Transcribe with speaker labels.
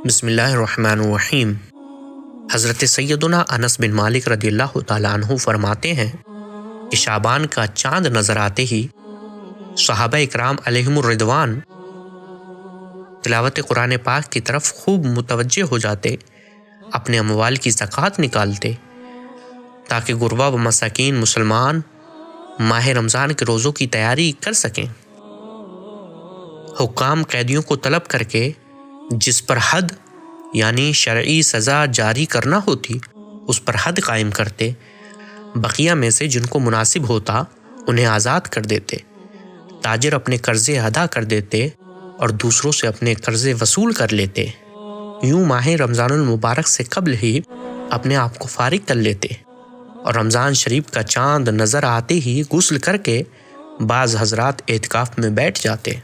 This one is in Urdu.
Speaker 1: بسم اللہ الرحمن الرحیم۔ حضرت سیدنا انس بن مالک رضی اللہ تعالیٰ عنہ فرماتے ہیں کہ شعبان کا چاند نظر آتے ہی صحابہ اکرام علیہم الرضوان تلاوت قرآن پاک کی طرف خوب متوجہ ہو جاتے، اپنے اموال کی زکوٰۃ نکالتے تاکہ غربا و مساکین مسلمان ماہ رمضان کے روزوں کی تیاری کر سکیں۔ حکام قیدیوں کو طلب کر کے جس پر حد یعنی شرعی سزا جاری کرنا ہوتی اس پر حد قائم کرتے، بقیہ میں سے جن کو مناسب ہوتا انہیں آزاد کر دیتے، تاجر اپنے قرضے ادا کر دیتے اور دوسروں سے اپنے قرضے وصول کر لیتے۔ یوں ماہ رمضان المبارک سے قبل ہی اپنے آپ کو فارغ کر لیتے اور رمضان شریف کا چاند نظر آتے ہی غسل کر کے بعض حضرات اعتکاف میں بیٹھ جاتے۔